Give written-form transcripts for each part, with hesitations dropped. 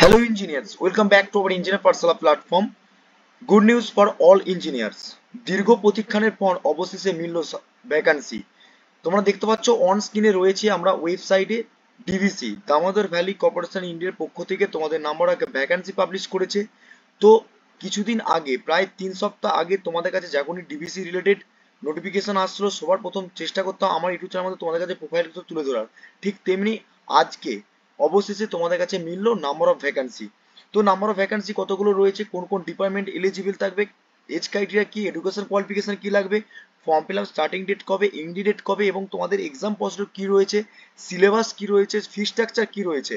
Hello engineers, welcome back to our Engineer Pathshala platform. Good news for all engineers. দীর্ঘ প্রতীক্ষার পর অবশেষে মিলল ভ্যাকান্সি। তোমরা দেখতে পাচ্ছ অন স্ক্রিনে রয়েছে আমরা ওয়েবসাইটে ডিভিসি দামোদর ভ্যালি কর্পোরেশন ইন্ডিয়ার পক্ষ থেকে তোমাদের নাম্বার আগে ভ্যাকান্সি পাবলিশ করেছে। তো কিছুদিন আগে প্রায় 3 সপ্তাহ আগে তোমাদের কাছে যখনই ডিভিসি রিলেটেড নোটিফিকেশন আসলো সবার প্রথম চেষ্টা করতাম আমার ইউটিউব চ্যানেলের মধ্যে তোমাদের কাছে প্রোফাইল তুলে ধরার। ঠিক তেমনি আজকে অবশেষে তোমাদের কাছে মিললো নাম্বার অফ ভ্যাকান্সি। তো নাম্বার অফ ভ্যাকান্সি কতগুলো রয়েছে, কোন কোন ডিপার্টমেন্ট এলিজিবল থাকবে, এজ ক্রাইটেরিয়া কি, এডুকেশন কোয়ালিফিকেশন কি লাগবে, form fill up starting date কবে, এন্ড ডেট কবে এবং তোমাদের এক্সাম প্রসিডিউর কি রয়েছে, সিলেবাস কি রয়েছে, ফি স্ট্রাকচার কি রয়েছে,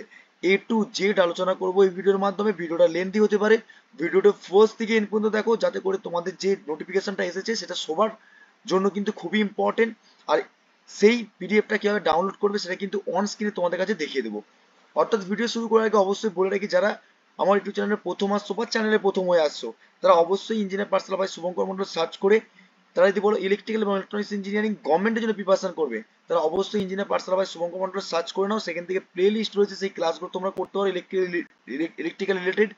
এ টু জেড আলোচনা করবো এই ভিডিওর মাধ্যমে। ভিডিওটা লেন্থি হতে পারে, ভিডিওটা ফার্স্ট থেকে এন্ড পর্যন্ত দেখো যাতে করে তোমাদের যে নোটিফিকেশনটা এসেছে সেটা সবার জন্য কিন্তু খুবই ইম্পর্টেন্ট। আর সেই পিডিএফটা কিভাবে ডাউনলোড করবে সেটা কিন্তু অন স্ক্রিনে তোমাদের কাছে দেখিয়ে দেবো। অর্থাৎ ভিডিও শুরু করার আগে অবশ্যই বলে রাখি, যারা আমার ইউটিউব চ্যানেলে প্রথম আসছো বা চ্যানেলে প্রথম হয়ে আসছো তারা অবশ্যই engineer Pathsala by Shubhankar Mondal search করে তারা যদি বলো ইলেকট্রিক্যাল এবং ইলেকট্রনিক্স ইঞ্জিনিয়ারিং গভর্নমেন্টের জন্য প্রিপারেশন করবে তারা অবশ্যই engineer Pathsala by Shubhankar Mondal search করে নাও। সেখান থেকে প্লে লিস্ট রয়েছে, সেই ক্লাসগুলো তোমরা করতে পারো ইলেকট্রিক্যাল রিলেটেড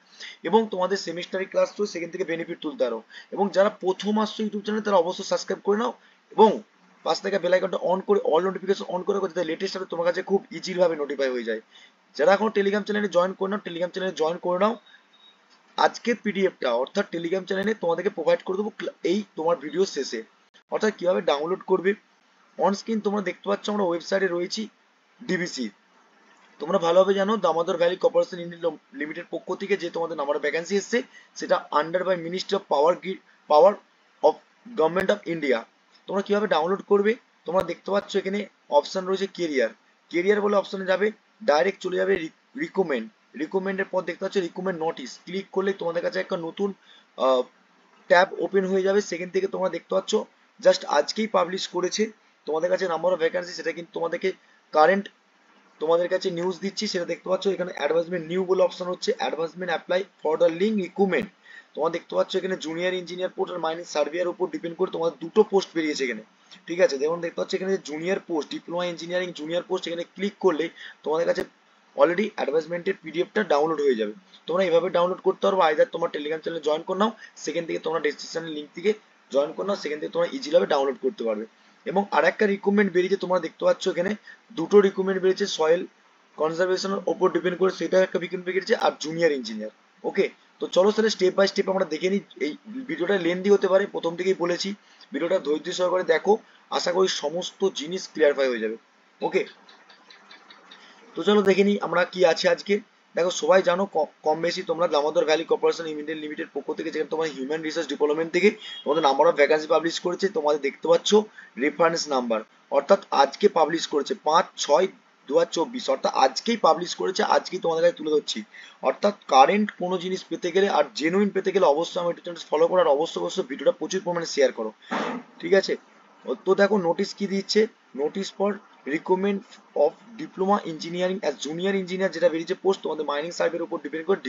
এবং তোমাদের সেমিস্টারি ক্লাস রয়েছে সেখান থেকে বেনিফিট তুলতে পারো। এবং যারা প্রথম আসছো ইউটিউব চ্যানেলে তারা অবশ্যই সাবস্ক্রাইব করে নাও এবং পাশ থেকে বেল আইকনটা অন করে অল নোটিফিকেশন অন করে যাতে লেটেস্ট আপডেট তোমার কাছে খুব ইজিলি ভাবে নোটিফাই হয়ে যায়। যারা এখন টেলিগ্রাম চ্যানেলে জয়েন করে নাও, টেলিগ্রাম চ্যানেলে জয়েন করে নাও। আজকের পিডিএফটা অর্থাৎ টেলিগ্রাম চ্যানেলে তোমাদেরকে প্রোভাইড করে দেবো এই তোমার ভিডিও শেষে। অর্থাৎ কিভাবে ডাউনলোড করবে অন স্ক্রিন তোমরা দেখতে পাচ্ছ আমরা ওয়েবসাইটে রয়েছি ডিবিসি। তোমরা ভালোভাবে জানো Damodar valley corporation India limited পক্ষ থেকে যে তোমাদের নাম্বার ভ্যাকেন্সি এসছে সেটা under by ministry of power of government of India. তোমরা কিভাবে ডাউনলোড করবে তোমরা দেখতে পাচ্ছ এখানে অপশন রয়েছে কেরিয়ার, কেরিয়ার বলে অপশনে যাবে, ডাইরেক্ট চলে যাবে রিকমেন্ড, রিকমেন্ডের পর দেখতে পাচ্ছ রিকমেন্ড নোটিস, ক্লিক করলে তোমাদের কাছে একটা নতুন ট্যাব ওপেন হয়ে যাবে। সেখান থেকে তোমরা দেখতে পাচ্ছ জাস্ট আজকেই পাবলিশ করেছে তোমাদের কাছে নাম্বার অফ ভ্যাকেন্সি, সেটা কিন্তু তোমাদেরকে কারেন্ট তোমাদের কাছে নিউজ দিচ্ছি সেটা দেখতে পাচ্ছ। এখানে অ্যাডভান্সমেন্ট নিউ বলে অপশন হচ্ছে, advancement apply for the link recruitment. তোমরা দেখতে পাচ্ছ এখানে জুনিয়র ইঞ্জিনিয়ার পোস্ট আর মাইনিং সার্ভেয়ার উপর ডিপেন্ড করে তোমাদের দুটো পোস্ট বেরিয়েছে এখানে। ঠিক আছে, যেমন দেখতে পাচ্ছ এখানে junior post diploma engineering junior post, এখানে ক্লিক করলে তোমাদের কাছে অলরেডি অ্যাডভান্সমেন্টের পিডিএফটা ডাউনলোড হয়ে যাবে। তোমরা এইভাবে ডাউনলোড করতে পারবো, আইদার তোমার টেলিগ্রাম চ্যানেলে জয়েন করে নাও, সেখান থেকে তোমরা ডেসক্রিপশনের লিঙ্ক থেকে জয়েন করে নাও, সেখান থেকে তোমরা ইজিভাবে ডাউনলোড করতে পারবে। এবং আরেকটা রিক্রুটমেন্ট বেরিয়েছে তোমরা দেখতে পাচ্ছ এখানে দুটো রিক্রুটমেন্ট বেরিয়েছে, সয়েল কনজারভেশনের উপর ডিপেন্ড করে সেটা একটা বিজ্ঞান বেরিয়েছে আর জুনিয়র ইঞ্জিনিয়ার। ওকে, তো চলো তাহলে স্টেপ বাই স্টেপ আমরা দেখে নিই। এই ভিডিওটা লেন্দি হতে পারে, প্রথম থেকেই বলেছি ভিডিওটা ধৈর্য সহকারে দেখো, আশা করি সমস্ত জিনিস ক্লিয়ারফাই হয়ে যাবে। ওকে, তো চলো দেখে নিই আমরা কি আছে আজকে। দেখো সবাই জানো কম বেশি তোমরা Damodar valley corporation India limited পক্ষ থেকে যেখানে তোমার হিউম্যান রিসোর্স ডেভেলপমেন্ট থেকে তোমাদের নাম্বার অফ ভ্যাকান্সি পাবলিশ করেছে, তোমাদের দেখতে পাচ্ছ রেফারেন্স নাম্বার, অর্থাৎ আজকে পাবলিশ করেছে 5/6/2024, অর্থাৎ আজকেই পাবলিশ করেছে, আজকেই তোমাদের কাছে তুলে ধরছি। অর্থাৎ কারেন্ট কোনো জিনিস পেতে গেলে আর জেনুইন পেতে গেলে অবশ্যই আমার ইউটিউব চ্যানেল ফলো করো আর অবশ্যই ভিডিওটা প্রচুর পরিমাণে শেয়ার করো। ঠিক আছে, তো দেখো নোটিশ কি দিচ্ছে, notice for recommend of diploma engineering as junior engineer যেটা বেরিয়েছে পোস্ট তোমাদের মাইনিং সার্ভের উপর ডিপেন্ড করে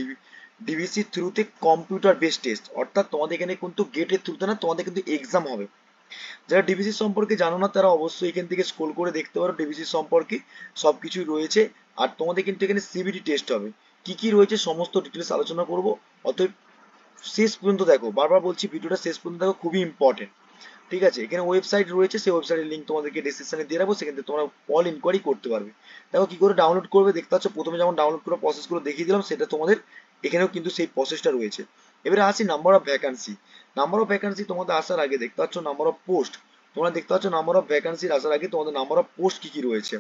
ডিভিসি থ্রুতে কম্পিউটার বেসড টেস্ট, অর্থাৎ তোমাদের এখানে কিন্তু গেটের থ্রুতে না তোমাদের কিন্তু এক্সাম হবে। যারা ডিভিসি সম্পর্কে জানো না তারা অবশ্যই এখান থেকে স্ক্রল করে দেখতে পারো, ডিভিসি সম্পর্কে সবকিছুই রয়েছে। আর তোমাদের কিন্তু এখানে সিবিটি টেস্ট হবে, কি কি রয়েছে সমস্ত ডিটেলস আলোচনা করব। অতএব শেষ পর্যন্ত দেখো, বারবার বলছি ভিডিওটা শেষ পর্যন্ত দেখো, খুবই ইম্পর্টেন্ট। ঠিক আছে, এখানে ওয়েবসাইট রয়েছে, সেই ওয়েবসাইটের লিঙ্ক তোমাদেরকে ডেসক্রিপশনে দিয়ে রাখবো, সেখান থেকে তোমরা অল ইনকোয়ারি করতে পারবে। দেখো কি করে ডাউনলোড করবে, দেখতে পাচ্ছ প্রথমে যেমন ডাউনলোড করার প্রসেসগুলো দেখিয়ে দিলাম সেটা তোমাদের এখানেও কিন্তু সেই প্রসেসটা রয়েছে। এবারে আসি number of vacancy. Number of vacancy তোমাদের আসার আগে দেখতে পাচ্ছ নাম্বার অফ পোস্ট, তোমরা দেখতে পাচ্ছ নাম্বার অফ ভ্যাকান্সির আসার আগে তোমাদের নাম্বার অফ পোস্ট কি কি রয়েছে।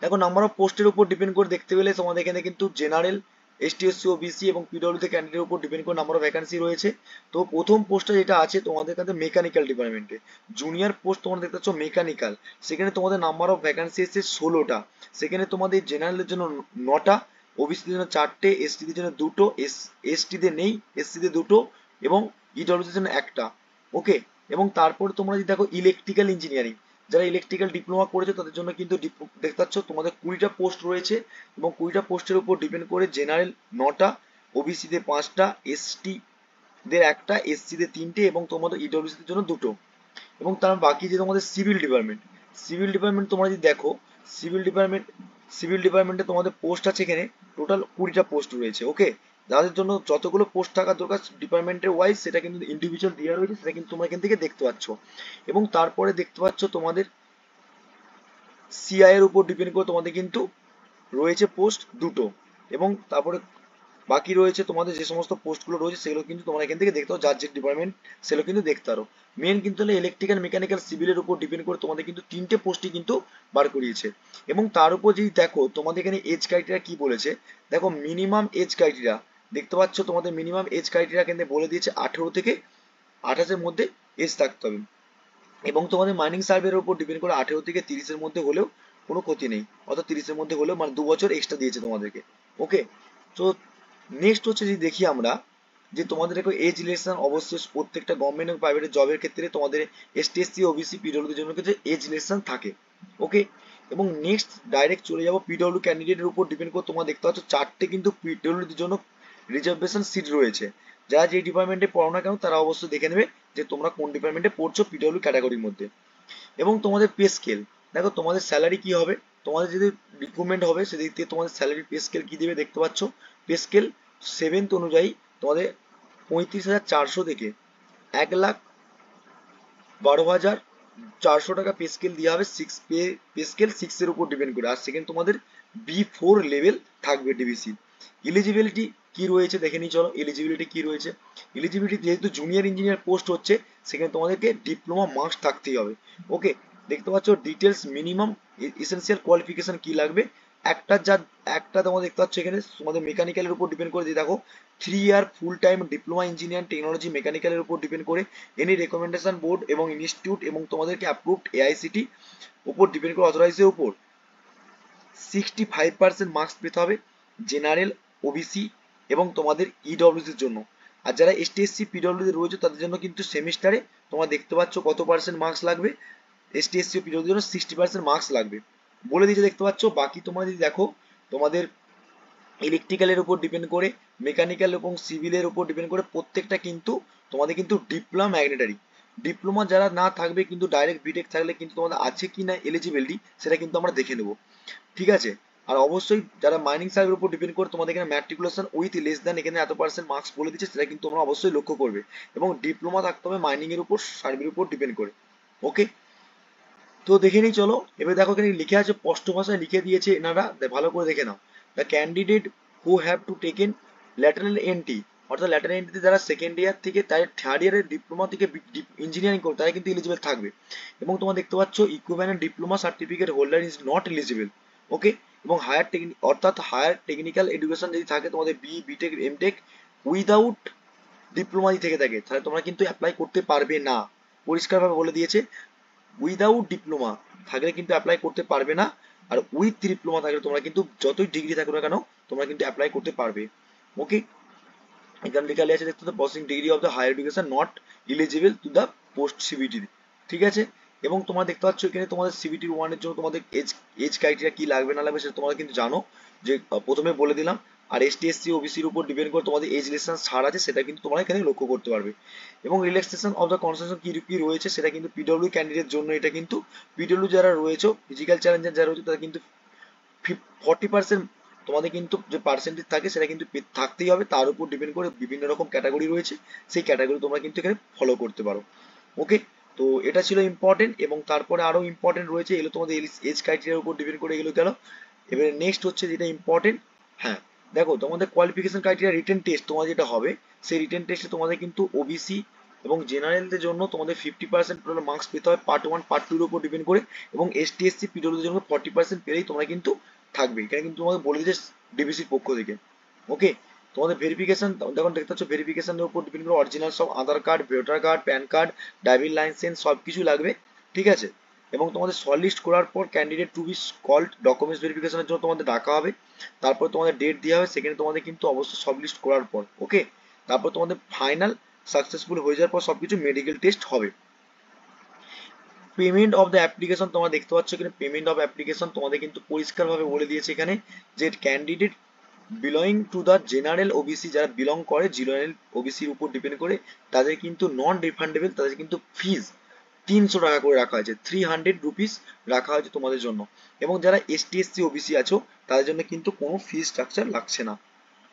দেখো নাম্বার অফ পোস্টের উপর ডিপেন্ড করে দেখতে পেলে তোমাদের এখানে কিন্তু জেনারেল, এসটি এসসি ওবিসি এবং পিডব্লিউডি ক্যান্ডিডেটের উপর ডিপেন্ড করে নাম্বার অফ ভ্যাকান্সি রয়েছে। তো প্রথম পোস্টটা যেটা আছে তোমাদের কাছে মেকানিক্যাল ডিপার্টমেন্টে, জুনিয়র পোস্ট তোমরা দেখতে পাচ্ছ মেকানিক্যাল, সেখানে তোমাদের নাম্বার অফ ভ্যাকান্সি এসেছে 16টা। সেখানে তোমাদের জেনারেলের জন্য 9টা, ওবিসিদের জন্য 4টে, এসটিদের জন্য 2টো, এসটিদের নেই, এসসিদের 2টো এবং ইডব্লিউসিদের জন্য 1টা। ওকে, এবং তারপর তোমরা যদি দেখো ইলেকট্রিক্যাল ইঞ্জিনিয়ারিং, যারা ইলেকট্রিক্যাল ডিপ্লোমা করেছে তাদের জন্য কিন্তু দেখতে পাচ্ছ তোমাদের 20টা পোস্ট রয়েছে এবং 20টা পোস্টের উপর ডিপেন্ড করে জেনারেল 9টা, ওবিসি দের 5টা, এসটি দের 1টা, এসসি দের 3টে এবং তোমাদের ইডব্লিউসি দের জন্য 2টো। এবং তার বাকি যে তোমাদের সিভিল ডিপার্টমেন্ট, সিভিল ডিপার্টমেন্ট তোমরা যদি দেখো সিভিল ডিপার্টমেন্ট সিভিল ডিপার্টমেন্টে তোমাদের পোস্ট আছে এখানে টোটাল 20টা পোস্ট রয়েছে। ওকে, যাদের জন্য যতগুলো পোস্ট থাকা দরকার ডিপার্টমেন্টের ওয়াইজ সেটা কিন্তু ইন্ডিভিজুয়াল দেওয়া রয়েছে, সেটা কিন্তু তোমরা এখান থেকে দেখতে পাচ্ছ। এবং তারপরে দেখতে পাচ্ছ তোমাদের সিআই এর উপর ডিপেন্ড করে তোমাদের কিন্তু রয়েছে পোস্ট দুটো। এবং তারপরে বাকি রয়েছে তোমাদের যে সমস্ত পোস্টগুলো রয়েছে সেগুলো কিন্তু তোমরা এখান থেকে দেখতে পারো, যার যে ডিপার্টমেন্ট সেগুলো কিন্তু দেখতে পারো। মেন কিন্তু হলো ইলেকট্রিক্যাল, মেকানিক্যাল, সিভিলের উপর ডিপেন্ড করে তোমাদের কিন্তু 3টে পোস্টই কিন্তু বার করিয়েছে। এবং তার উপর যদি দেখো তোমাদের এখানে এজ ক্রাইটেরিয়া কি বলেছে, দেখো মিনিমাম এজ ক্রাইটেরিয়া দেখতে পাচ্ছ, তোমাদের মিনিমাম এজ ক্রাইটেরিয়া কিন্তু বলে দিয়েছে 18 থেকে 28-এর মধ্যে এজ থাকতে হবে। এবং তোমাদের মাইনিং সার্ভের উপর ডিপেন্ড করে 18 থেকে 30-এর মধ্যে হলেও কোনো ক্ষতি নেই, অর্থাৎ 30-এর মধ্যে হলেও মানে 2 বছর এক্সট্রা দিয়েছে তোমাদেরকে। ওকে, তো নেক্সট হচ্ছে যদি দেখি আমরা যে তোমাদের দেখো এজ রিলেশন অবশ্যই প্রত্যেকটা গভর্নমেন্ট এবং প্রাইভেট জবের ক্ষেত্রে তোমাদের এসটি এসসি ওবিসি পিডব্লিউডির জন্য ক্ষেত্রে এজ রিলেশন থাকে। ওকে, এবং নেক্সট ডাইরেক্ট চলে যাবো পিডব্লিউ ক্যান্ডিডেটের উপর ডিপেন্ড করে তোমরা দেখতে পাচ্ছ 4টে কিন্তু পিডব্লিউডির জন্য রিজার্ভেশন সিট রয়েছে। যারা যে ডিপার্টমেন্টে পড়ো না কেন তারা অবশ্যই দেখে নেবে যে তোমরা কোন ডিপার্টমেন্টে পড়ছো পিডব্লিউ ক্যাটাগরির মধ্যে। এবং তোমাদের পে স্কেল দেখো তোমাদের স্যালারি কি হবে, তোমাদের যদি রিক্রুটমেন্ট হবে সেদিক থেকে তোমাদের স্যালারি পে স্কেল কি দেবে দেখতে পাচ্ছ। পে স্কেল 7th অনুযায়ী তোমাদের 35,400 থেকে 1,12,400 টাকা পে স্কেল দেওয়া হবে। পে স্কেল 6-এর উপর ডিপেন্ড করে। আর সেকেন্ড তোমাদের B4 লেভেল থাকবে ডিভিসি। এলিজিবিলিটি কি রয়েছে দেখে নিই চলো, এলিজিবিলিটি কি রয়েছে। এলিজিবিলিটি যেহেতু জুনিয়র ইঞ্জিনিয়ার পোস্ট হচ্ছে সেখানে তোমাদেরকে ডিপ্লোমা মাস্ট থাকতেই হবে। ওকে, দেখতে পাচ্ছ ডিটেলস মিনিমাম এসেনশিয়াল কোয়ালিফিকেশন কি লাগবে। একটা যা একটা তোমাদের দেখতে পাচ্ছ এখানে তোমাদের মেকানিক্যালের উপর ডিপেন্ড করে দিয়ে দেখো 3 year full time diploma engineer technology মেকানিক্যালের উপর ডিপেন্ড করে এনি রেকমেন্ডেশন বোর্ড এবং ইনস্টিটিউট এবং তোমাদেরকে অ্যাপ্রুভড এআইসিটি উপর ডিপেন্ড করে অথরাইজের উপর 65% মার্কস পেতে হবে জেনারেল, ওবিসি এবং তোমাদের ইডব্লিউসির জন্য। আর যারা এসটি এসসি পিডব্লিউডি রয়েছে তাদের জন্য কিন্তু সেমিস্টারে তোমরা দেখতে পাচ্ছ কত পার্সেন্ট মার্কস লাগবে। এসটি এসসি পিডব্লিউডির জন্য 60% মার্কস লাগবে বলে দিয়েছে দেখতে পাচ্ছ। বাকি তোমরা যদি দেখো তোমাদের ইলেকট্রিক্যালের উপর ডিপেন্ড করে, মেকানিক্যাল এবং সিভিলের উপর ডিপেন্ড করে প্রত্যেকটা কিন্তু তোমাদের কিন্তু ডিপ্লোমা ম্যাগনেটারি। ডিপ্লোমা যারা না থাকবে কিন্তু ডাইরেক্ট বিটেক থাকলে কিন্তু তোমাদের আছে কি না এলিজিবিলিটি সেটা কিন্তু আমরা দেখে নেবো, ঠিক আছে। আর অবশ্যই যারা মাইনিং সার্ভের উপর ডিপেন্ড করে তোমাদের এখানে ম্যাট্রিকুলেশন উইথ লেস দ্যান এখানে এত পার্সেন্ট মার্কস বলে দিচ্ছে, সেটা কিন্তু তোমরা অবশ্যই লক্ষ্য করবে। এবং ডিপ্লোমা থাকতে হবে মাইনিং এর উপর, সার্ভের উপর ডিপেন্ড করে। ওকে, তো দেখে নিই চলো। এবার দেখো এখানে লিখে আছে, স্পষ্ট ভাষায় লিখে দিয়েছে এনারা, ভালো করে দেখে নাও। The candidate who have to taken lateral entry, অর্থাৎ ল্যাটারাল এন্ট্রিতে যারা সেকেন্ড ইয়ার থেকে তাদের থার্ড ইয়ারের ডিপ্লোমা থেকে ইঞ্জিনিয়ারিং করে তারা কিন্তু এলিজিবল থাকবে। এবং তোমরা দেখতে পাচ্ছ equivalent diploma certificate holder is not eligible. Okay, এবং হায়ার টেকনিক অর্থাৎ হায়ার টেকনিক্যাল এডুকেশন যদি থাকে তোমাদের বিটেক এমটেক উইদাউট ডিপ্লোমা যদি থেকে থাকে তাহলে তোমরা কিন্তু অ্যাপ্লাই করতে পারবে না। পরিষ্কারভাবে বলে দিয়েছে উইদাউট ডিপ্লোমা থাকলে কিন্তু অ্যাপ্লাই করতে পারবে না। আর উইথ ডিপ্লোমা থাকলে তোমরা কিন্তু যতই ডিগ্রি থাকুক না কেন তোমরা কিন্তু অ্যাপ্লাই করতে পারবে। ওকে, এখানে লেখা আছে দেখতে processing degree of the higher education not eligible to the post CBT, ঠিক আছে। এবং তোমরা দেখতে পাচ্ছ এখানে তোমাদের সিবিটি 1 এর জন্য তোমাদের এজ ক্রাইটেরিয়া কি লাগবে না লাগবে সেটা তোমরা কিন্তু জানো, যে প্রথমে বলে দিলাম। আর এসটি এসসি ওবিসির উপর ডিপেন্ড করে তোমাদের এজ রিলেশন ছাড় আছে, সেটা কিন্তু তোমরা এখানে লক্ষ্য করতে পারবে। এবং রিল্যাক্সেশন অফ দ্য কনসেশন কি কি রয়েছে সেটা কিন্তু পিডব্লিউ ক্যান্ডিডেট জন্য এটা কিন্তু পিডব্লিউ যারা রয়েছে ফিজিক্যাল চ্যালেঞ্জার যারা রয়েছে তারা কিন্তু 40% তোমাদের কিন্তু যে পার্সেন্টেজ থাকে সেটা কিন্তু থাকতেই হবে। তার উপর ডিপেন্ড করে বিভিন্ন রকম ক্যাটাগরি রয়েছে, সেই ক্যাটাগরি তোমরা কিন্তু এখানে ফলো করতে পারো। ওকে, তো এটা ছিল ইম্পর্টেন্ট। এবং তারপরে আরো ইম্পর্টেন্ট রয়েছে, এগুলো তোমাদের এজ ক্রাইটেরিয়ার উপর ডিপেন্ড করে এগুলো গেল। এবারে নেক্সট হচ্ছে যেটা ইম্পর্টেন্ট, হ্যাঁ দেখো তোমাদের কোয়ালিফিকেশন ক্রাইটেরিয়া রিটেন টেস্ট তোমাদের যেটা হবে সেই রিটেন টেস্টে তোমাদের কিন্তু ওবিসি এবং জেনারেলদের জন্য তোমাদের 50% টোটাল মার্কস পেতে হয় পার্ট 1 পার্ট 2 এর উপর ডিপেন্ড করে। এবং এসটি এসসি পিডব্লিউর জন্য 40% পেলেই তোমরা কিন্তু থাকবে। এখানে কিন্তু তোমাদের বলে দিয়েছে ডিবিসির পক্ষ থেকে। ওকে, তোমাদের ভেরিফিকেশন দেখুন দেখতে পাচ্ছ ভেরিফিকেশনের উপর ডিপেন্ড করে অরিজিনাল সব Aadhaar card, voter card, PAN card, driving licence সব কিছু লাগবে, ঠিক আছে। এবং তোমাদের শর্ট লিস্ট করার পর candidate to be called documents ভেরিফিকেশনের জন্য তোমাদের ডাকা হবে। তারপর তোমাদের ডেট দেওয়া হবে, সেখানে তোমাদের কিন্তু অবশ্যই সব লিস্ট করার পর। ওকে, তারপর তোমাদের ফাইনাল সাকসেসফুল হয়ে যাওয়ার পর সবকিছু মেডিকেল টেস্ট হবে। পেমেন্ট অফ দ্য অ্যাপ্লিকেশন তোমরা দেখতে পাচ্ছ এখানে পেমেন্ট অফ অ্যাপ্লিকেশন তোমাদের কিন্তু পরিষ্কারভাবে বলে দিয়েছে এখানে যে candidate belong to the general OBC, যারা বিলং করে জেনারেল ওবিসির উপর ডিপেন্ড করে তাদের কিন্তু নন রিফান্ডেবল, তাদের কিন্তু ফিজ 300 টাকা করে রাখা হয়েছে, 300 রুপিস রাখা হয়েছে তোমাদের জন্য। এবং যারা এসটি এসসি ওবিসি আছো তাদের জন্য কিন্তু কোনো ফি স্ট্রাকচার লাগছে না,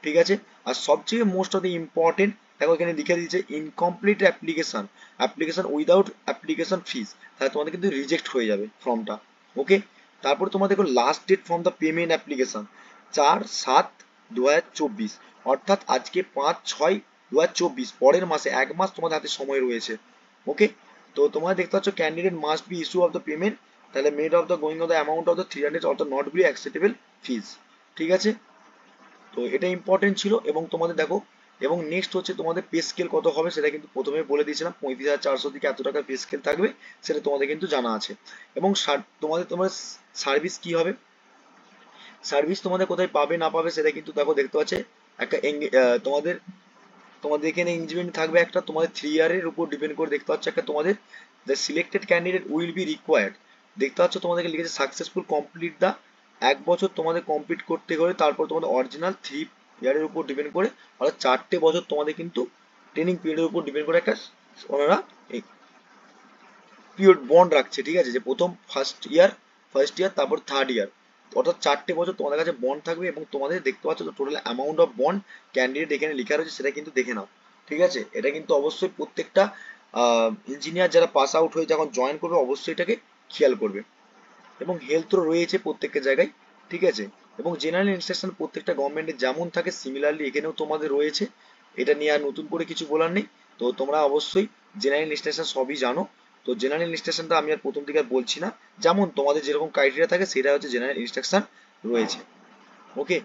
ঠিক আছে। আর সবচেয়ে মোস্ট অফ দ্য ইম্পর্টেন্ট, দেখো এখানে লিখে দিয়েছে incomplete application, application without application fees, তাহলে তোমাদের কিন্তু রিজেক্ট হয়ে যাবে ফর্মটা। ওকে, তারপর তোমার দেখো last date from the payment application 4/7/2024, অর্থাৎ আজকে 5/6/2024, পরের মাসে 1 মাস তোমাদের হাতে সময় রয়েছে। ওকে, তো তোমরা দেখতে পাচ্ছ candidate must be issue of the payment, তাহলে made of the going of the amount of the 300 of the not be acceptable fees, ঠিক আছে। তো এটা ইম্পর্টেন্ট ছিল। এবং তোমাদের দেখো, এবং নেক্সট হচ্ছে তোমাদের পে স্কেল কত হবে সেটা কিন্তু প্রথমে বলে দিয়েছিলাম, 35,400 থেকে এত টাকা পে স্কেল থাকবে, সেটা তোমাদের কিন্তু জানা আছে। এবং তোমাদের সার্ভিস কি হবে, সার্ভিস তোমাদের কোথায় পাবে না পাবে সেটা কিন্তু দেখো দেখতে পাচ্ছে একটা তোমাদের তোমাদের এখানে এঙ্গেজমেন্ট থাকবে একটা, তোমাদের 3 ইয়ারের উপর ডিপেন্ড করে দেখতে পাচ্ছ একটা তোমাদের the selected candidate will be required, দেখতে পাচ্ছ তোমাদেরকে লিখেছে সাকসেসফুল কমপ্লিট দা, 1 বছর তোমাদের কমপ্লিট করতে হবে, তারপর তোমাদের অরিজিনাল 3 ইয়ারের উপর ডিপেন্ড করে, অর্থাৎ 4টে বছর তোমাদের কিন্তু ট্রেনিং পিরিয়ডের উপর ডিপেন্ড করে একটা ওনারা পিরিয়ড বন্ড রাখছে, ঠিক আছে, যে প্রথম ফার্স্ট ইয়ার তারপর থার্ড ইয়ার, অর্থাৎ 4টে বছর তোমাদের কাছে বন্ড থাকবে। এবং তোমাদের দেখতে পাচ্ছ total amount of bond candidate এখানে লেখা রয়েছে, সেটা কিন্তু দেখে নাও, ঠিক আছে। এটা কিন্তু অবশ্যই প্রত্যেকটা ইঞ্জিনিয়ার যারা পাস আউট হয়ে যখন জয়েন করবে অবশ্যই এটাকে খেয়াল করবে। এবং হেলথ তো রয়েছে প্রত্যেকটা জায়গায়, ঠিক আছে। এবং জেনারেল ইনস্ট্রাকশন প্রত্যেকটা গভর্নমেন্টের যেমন থাকে সিমিলারলি এখানেও তোমাদের রয়েছে, এটা নিয়ে আর নতুন করে কিছু বলার নেই। তো তোমরা অবশ্যই জেনারেল ইনস্ট্রাকশন সবই জানো, তো জেনারেল ইনস্ট্রাকশনটা আমি আর প্রথম থেকে আর বলছি না, যেমন তোমাদের যেরকম ক্রাইটেরিয়া থাকে সেটা হচ্ছে জেনারেল ইনস্ট্রাকশন রয়েছে। ওকে,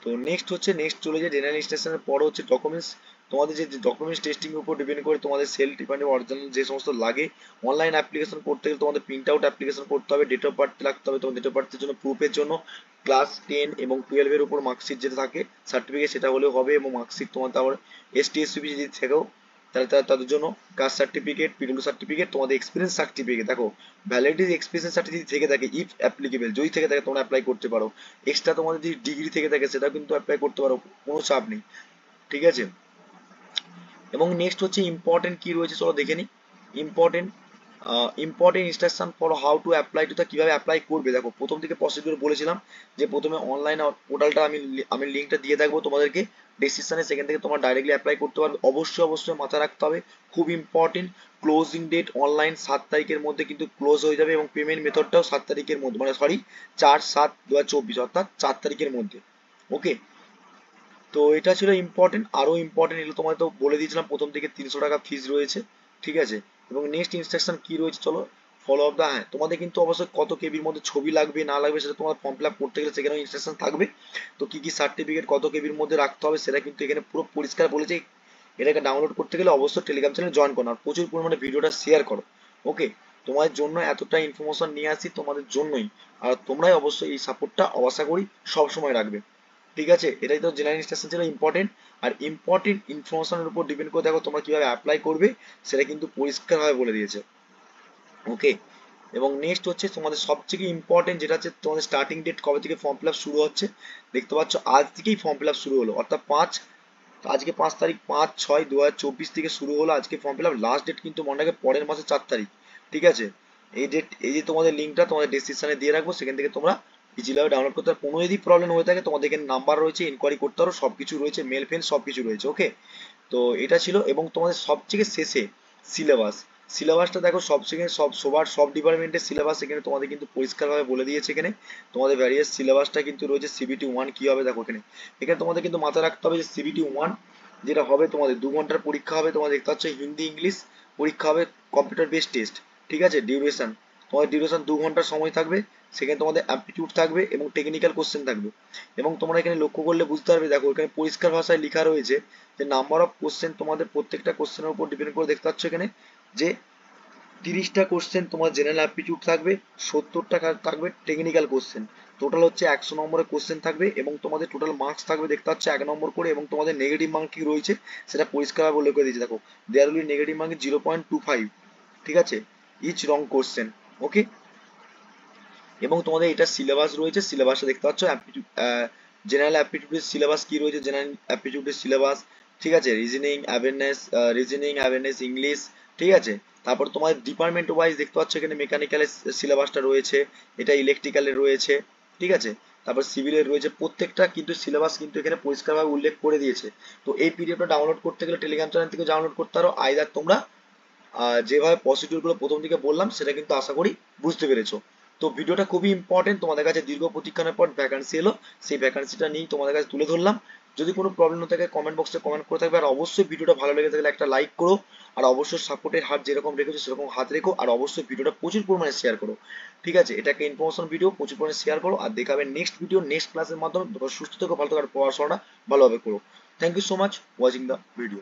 তো নেক্সট চলে যায় জেনারেল ইনস্ট্রাকশনের পর হচ্ছে ডকুমেন্টস, তোমাদের যে ডকুমেন্টস টেস্টিং এর উপর ডিপেন্ড করে তোমাদের সেলফ ডিপেন্ডেন্ট অরিজিনাল যে সমস্ত লাগে, অনলাইন অ্যাপ্লিকেশন করতে গেলে তোমাদের প্রিন্ট আউট অ্যাপ্লিকেশন করতে হবে, ডেট অফ বার্থ লাগতে হবে, তোমার ডেট অফ বার্থের জন্য প্রুফের জন্য ক্লাস 10 এবং 12 এর উপর মার্কশিট যেটা থাকে সার্টিফিকেট সেটা হলেও হবে, এবং মার্কশিট তোমার তারপর এসটি এসসি যদি থেকেও তাহলে তাদের জন্য কাস্ট সার্টিফিকেট, পিডব্লিউ সার্টিফিকেট, তোমাদের এক্সপিরিয়েন্স সার্টিফিকেট, দেখো ভ্যালিডিটি এক্সপিরিয়েন্স সার্টিফিকেট থেকে থাকে ইফ অ্যাপ্লিকেবল, যদি থেকে থাকে তোমরা অ্যাপ্লাই করতে পারো। এক্সট্রা তোমাদের যদি ডিগ্রি থেকে থাকে সেটাও কিন্তু অ্যাপ্লাই করতে পারো, কোনো চাপ নেই, ঠিক আছে। এবং নেক্সট হচ্ছে ইম্পর্টেন্ট কি রয়েছে চলো দেখে নিই। Important important instruction for how to apply to, তা কিভাবে অ্যাপ্লাই করবে, দেখো প্রথম থেকে প্রসিডিউর বলেছিলাম যে প্রথমে অনলাইন পোর্টালটা আমি লিঙ্কটা দিয়ে থাকবো তোমাদেরকে ডেসক্রিপশনে, সেখান থেকে তোমরা ডাইরেক্টলি অ্যাপ্লাই করতে পারবে। অবশ্যই মাথায় রাখতে হবে, খুব ইম্পর্টেন্ট, ক্লোজিং ডেট অনলাইন 7 তারিখের মধ্যে কিন্তু ক্লোজ হয়ে যাবে, এবং পেমেন্ট মেথডটাও 7 তারিখের মধ্যে, মানে সরি 4/7/2024, অর্থাৎ 4 তারিখের মধ্যে। ওকে, তো এটা ছিল ইম্পর্টেন্ট। আরো ইম্পর্টেন্ট এগুলো তোমায় তো বলে দিয়েছিলাম প্রথম থেকে 300 টাকা ফিস রয়েছে, ঠিক আছে। এবং নেক্সট ইনস্ট্রাকশন কি রয়েছে চলো ফলো অফ দা, হ্যাঁ তোমাদের কিন্তু অবশ্যই কত কেবির মধ্যে ছবি লাগবে না লাগবে সেটা তোমার ফর্ম ফিল আপ করতে গেলে সেখানেও ইনস্ট্রাকশন থাকবে। তো কি কি সার্টিফিকেট কত কেবির মধ্যে রাখতে হবে সেটা কিন্তু এখানে পুরো পরিষ্কার বলেছে। এটাকে ডাউনলোড করতে গেলে অবশ্যই টেলিগ্রাম চ্যানেল জয়েন করো আর প্রচুর পরিমাণে ভিডিওটা শেয়ার করো। ওকে, তোমাদের জন্য এতটা ইনফরমেশন নিয়ে আসি তোমাদের জন্যই, আর তোমরাই অবশ্যই এই সাপোর্টটা আশা করি সব সময় রাখবে, ঠিক আছে। এটাই তো জেনারেল ইনস্ট্রাকশন ছিল ইম্পর্টেন্ট। আর ইম্পর্টেন্ট ইনফরমেশনের উপর ডিপেন্ড করে দেখো তোমরা কিভাবে অ্যাপ্লাই করবে সেটা কিন্তু পরিষ্কারভাবে বলে দিয়েছে। ওকে, এবং নেক্সট হচ্ছে তোমাদের সবথেকে ইম্পর্টেন্ট যেটা হচ্ছে তোমাদের স্টার্টিং ডেট কবে থেকে ফর্ম ফিল আপ শুরু হচ্ছে, দেখতে পাচ্ছ আজ থেকেই ফর্ম ফিল আপ শুরু হলো, অর্থাৎ আজকে 5 তারিখ, 5/6/2024 থেকে শুরু হলো আজকে form fill up, last date কিন্তু মনে রাখবে পরের মাসে 4 তারিখ, ঠিক আছে। এই যে তোমাদের লিঙ্কটা তোমাদের ডেসক্রিপশনে দিয়ে রাখবো, সেখান থেকে তোমরা ইজিভাবে ডাউনলোড করতে পারো। কোনো যদি প্রবলেম হয়ে থাকে তোমাদের এখানে নাম্বার রয়েছে, ইনকোয়ারি করতে পারো, সবকিছু রয়েছে, মেল ফেল সবকিছু রয়েছে। ওকে, তো এটা ছিল। এবং তোমাদের সবথেকে শেষে সিলেবাস, সিলেবাসটা দেখো সব ডিপার্টমেন্টের সিলেবাস এখানে তোমাদের কিন্তু পরিষ্কারভাবে বলে দিয়েছে। এখানে তোমাদের ভ্যারিয়াস সিলেবাসটা কিন্তু রয়েছে। সিবিটি 1 কি হবে দেখো এখানে, এখানে তোমাদের কিন্তু মাথায় রাখতে হবে যে সিবিটি 1 যেটা হবে তোমাদের 2 ঘন্টার পরীক্ষা হবে, তোমাদের দেখতে পাচ্ছ হিন্দি ইংলিশ পরীক্ষা হবে, কম্পিউটার বেসড টেস্ট, ঠিক আছে। তোমাদের ডিউরেশন 2 ঘন্টার সময় থাকবে, সেখানে তোমাদের অ্যাপটিটিউড থাকবে এবং টেকনিক্যাল কোশ্চেন থাকবে। এবং তোমরা এখানে লক্ষ্য করলে বুঝতে পারবে, দেখো এখানে পরিষ্কার ভাষায় লেখা রয়েছে যে নাম্বার অফ কোশ্চেন তোমাদের প্রত্যেকটা কোশ্চেনের উপর ডিপেন্ড করে দেখতে পাচ্ছ এখানে যে 30টা কোশ্চেন তোমার জেনারেল অ্যাপটিটিউড থাকবে, 70টা থাকবে টেকনিক্যাল কোশ্চেন, টোটাল হচ্ছে 100 নম্বরের কোশ্চেন থাকবে। এবং তোমাদের টোটাল মার্কস থাকবে দেখতে পাচ্ছ 1 নম্বর করে। এবং তোমাদের নেগেটিভ মার্ক কি রয়েছে সেটা পরিষ্কারভাবে উল্লেখ করে দিয়েছে, দেখো দেয়ার উইল নেগেটিভ মার্ক 0.25, ঠিক আছে, ইচ রং কোশ্চেন। ওকে, এবং তোমাদের এটা সিলেবাস রয়েছে, সিলেবাসটা দেখতে পাচ্ছ জেনারেল অ্যাপটিটিউডের সিলেবাস কি রয়েছে, জেনারেল অ্যাপটিটিউডের সিলেবাস, ঠিক আছে। রিজনিং অ্যাওয়ারনেস ইংলিশ, ঠিক আছে। তারপর তোমার ডিপার্টমেন্ট ওয়াইজ দেখতে পাচ্ছ এখানে মেকানিক্যালের সিলেবাসটা রয়েছে, এটা ইলেকট্রিক্যালের রয়েছে, ঠিক আছে। তারপর সিভিলের রয়েছে, প্রত্যেকটা কিন্তু সিলেবাস কিন্তু এখানে পরিষ্কারভাবে উল্লেখ করে দিয়েছে। তো এই পিডিএফটা ডাউনলোড করতে গেলে টেলিগ্রাম চ্যানেল থেকে ডাউনলোড করতে পারো, আইদার তোমরা যেভাবে প্রসিডিউর গুলো প্রথম দিকে বললাম সেটা কিন্তু আশা করি বুঝতে পেরেছো। তো ভিডিওটা খুবই ইম্পর্টেন্ট, তোমাদের কাছে দীর্ঘ প্রতীক্ষার পর ভ্যাকান্সি এলো, সেই ভ্যাকান্সিটা নিয়ে তোমাদের কাছে তুলে ধরলাম। যদি কোনো প্রবলেম থাকে কমেন্ট বক্সে কমেন্ট করে থাকবে, আর অবশ্যই ভিডিওটা ভালো লেগে থাকলে একটা লাইক করো, আর অবশ্যই সাপোর্টের হাত যেরকম রেখেছো সেরকম হাত রেখো, আর অবশ্যই ভিডিওটা প্রচুর পরিমাণে শেয়ার করো, ঠিক আছে। এটা একটা ইনফরমেশন ভিডিও, প্রচুর পরিমাণে শেয়ার করো, আর দেখাবে নেক্সট ভিডিও নেক্সট ক্লাসের মাধ্যমে। তোমরা সুস্থ থেকো, ভালো থেকো, আর পড়াশোনাটা ভালোভাবে করো। Thank you so much watching the video.